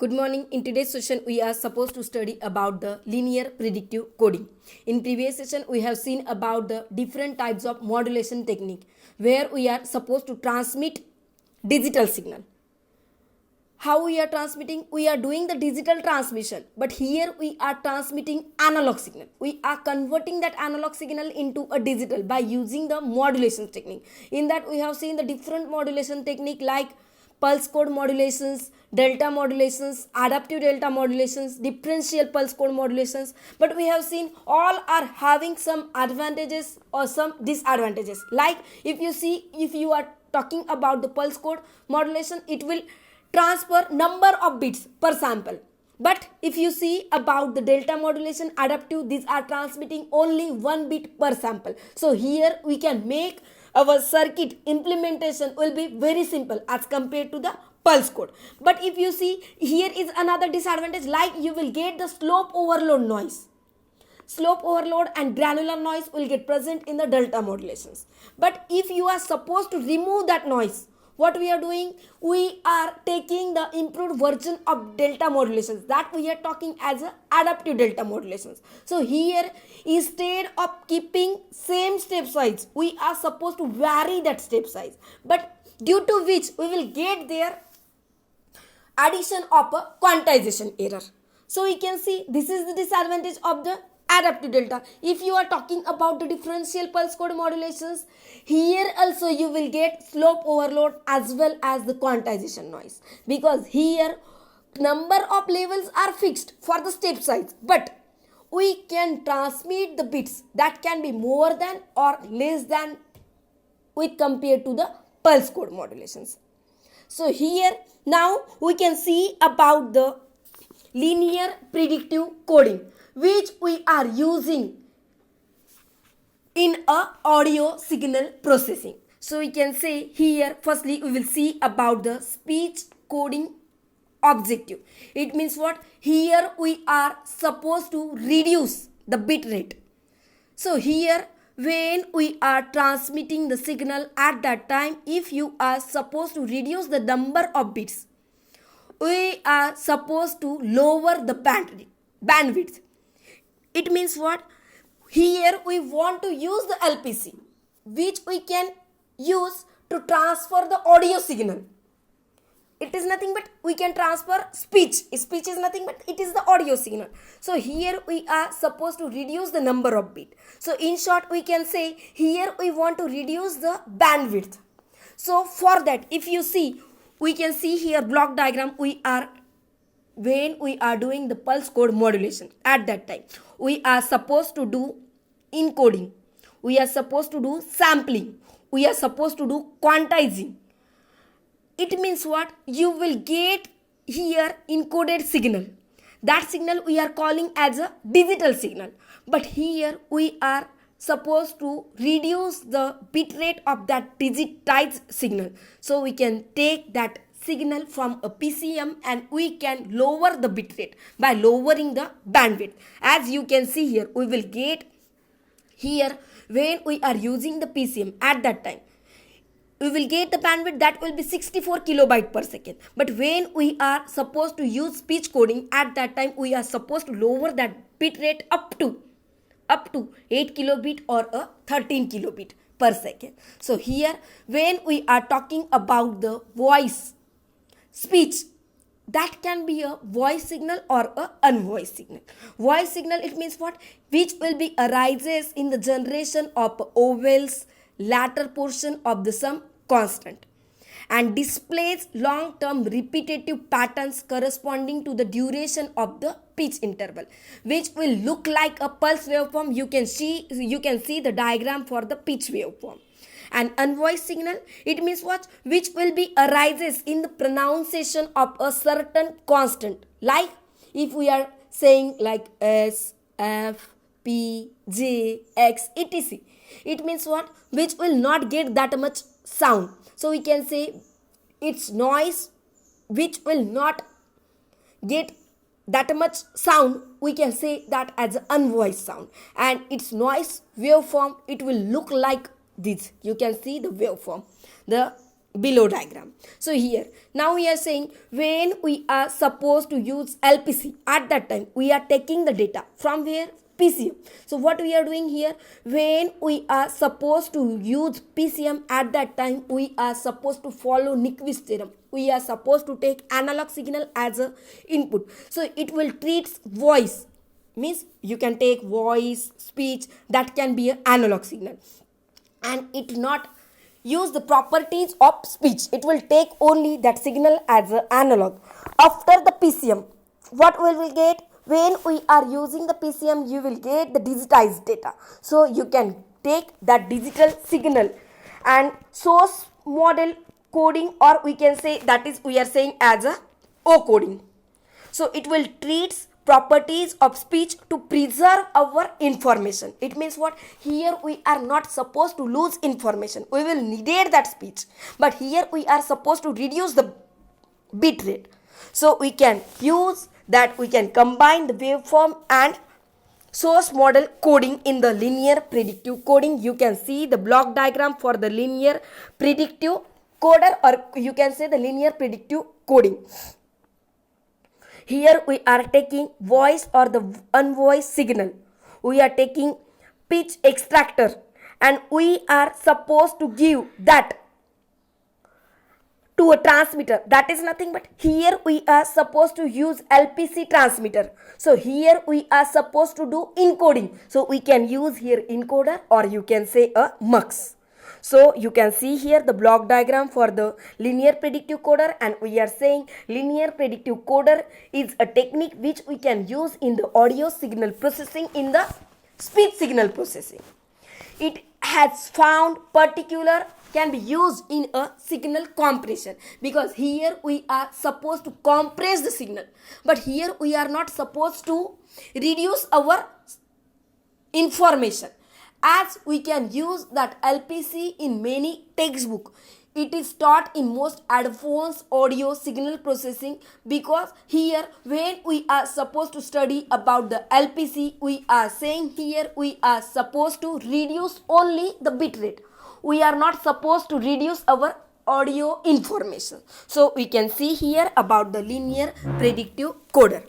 Good morning. In today's session, we are supposed to study about the linear predictive coding. In previous session, we have seen about the different types of modulation technique where we are supposed to transmit digital signal. How we are transmitting? We are doing the digital transmission, but here we are transmitting analog signal. We are converting that analog signal into a digital by using the modulation technique. In that, we have seen the different modulation technique like pulse code modulations, delta modulations, adaptive delta modulations, differential pulse code modulations, but we have seen all are having some advantages or some disadvantages. Like if you are talking about the pulse code modulation, it will transfer number of bits per sample. But if you see about the delta modulation adaptive, these are transmitting only 1 bit per sample. So here we can make our circuit implementation will be very simple as compared to the pulse code. But if you see, here is another disadvantage, like you will get the slope overload noise. Slope overload and granular noise will get present in the delta modulations. But if you are supposed to remove that noise, what we are doing? We are taking the improved version of delta modulations that we are talking as a adaptive delta modulations. So here, instead of keeping same step size, we are supposed to vary that step size. But due to which we will get their addition of a quantization error. So we can see this is the disadvantage of the adaptive delta. If you are talking about the differential pulse code modulations, here also you will get slope overload as well as the quantization noise, because here number of levels are fixed for the step size, but we can transmit the bits that can be more than or less than with compared to the pulse code modulations. So here now we can see about the linear predictive coding, which we are using in a audio signal processing. So we can say here, firstly we will see about the speech coding objective. It means what? Here we are supposed to reduce the bit rate. So here when we are transmitting the signal at that time, if you are supposed to reduce the number of bits, we are supposed to lower the bandwidth. It means what? Here we want to use the LPC, which we can use to transfer the audio signal. It is nothing but we can transfer speech. Speech is nothing but it is the audio signal. So here we are supposed to reduce the number of bits. So in short, we can say here we want to reduce the bandwidth. So for that, if you see, we can see here block diagram. When we are doing the pulse code modulation, at that time we are supposed to do encoding, we are supposed to do sampling, we are supposed to do quantizing. It means what? You will get here encoded signal. That signal we are calling as a digital signal, but here we are supposed to reduce the bit rate of that digitized signal. So we can take that signal from a PCM and we can lower the bit rate by lowering the bandwidth. As you can see here, we will get here when we are using the PCM at that time, we will get the bandwidth that will be 64 kilobyte per second. But when we are supposed to use speech coding, at that time we are supposed to lower that bit rate up to 8 kilobit or a 13 kilobit per second. So here when we are talking about the voice speech, that can be a voice signal or a unvoiced signal. Voice signal, it means what? Which will be arises in the generation of vowels, latter portion of the some constant, and displays long-term repetitive patterns corresponding to the duration of the pitch interval, which will look like a pulse waveform. You can see the diagram for the pitch waveform. And unvoiced signal, it means what? Which will be arises in the pronunciation of a certain constant, like if we are saying like S, F, P, J, X, etc. It means what? Which will not get that much sound. So we can say its noise which will not get that much sound, we can say that as an unvoiced sound. And its noise waveform, it will look like this. You can see the waveform. The below diagram. So here now we are saying when we are supposed to use LPC, at that time we are taking the data from where? PCM. So what we are doing here, when we are supposed to use PCM, at that time we are supposed to follow Nyquist theorem. We are supposed to take analog signal as a input. So it will treat voice, means you can take voice, speech, that can be an analog signal, and it not use the properties of speech. It will take only that signal as an analog. After the PCM, what we will get? When we are using the PCM, you will get the digitized data. So you can take that digital signal and source model coding, or we can say that is we are saying as a O coding. So it will treat properties of speech to preserve our information. It means what? Here we are not supposed to lose information. We will need that speech. But here we are supposed to reduce the bit rate. So we can use that, we can combine the waveform and source model coding in the linear predictive coding. You can see the block diagram for the linear predictive coder, or you can say the linear predictive coding. Here we are taking voice or the unvoiced signal. We are taking pitch extractor and we are supposed to give that to a transmitter. That is nothing but here we are supposed to use LPC transmitter. So here we are supposed to do encoding. So we can use here encoder, or you can say a mux. So you can see here the block diagram for the linear predictive coder, and we are saying linear predictive coder is a technique which we can use in the audio signal processing, in the speech signal processing. It has found particular can be used in a signal compression, because here we are supposed to compress the signal, but here we are not supposed to reduce our information, as we can use that LPC in many textbook. It is taught in most advanced audio signal processing, because here when we are supposed to study about the LPC, we are saying here we are supposed to reduce only the bit rate. We are not supposed to reduce our audio information. So we can see here about the linear predictive coder.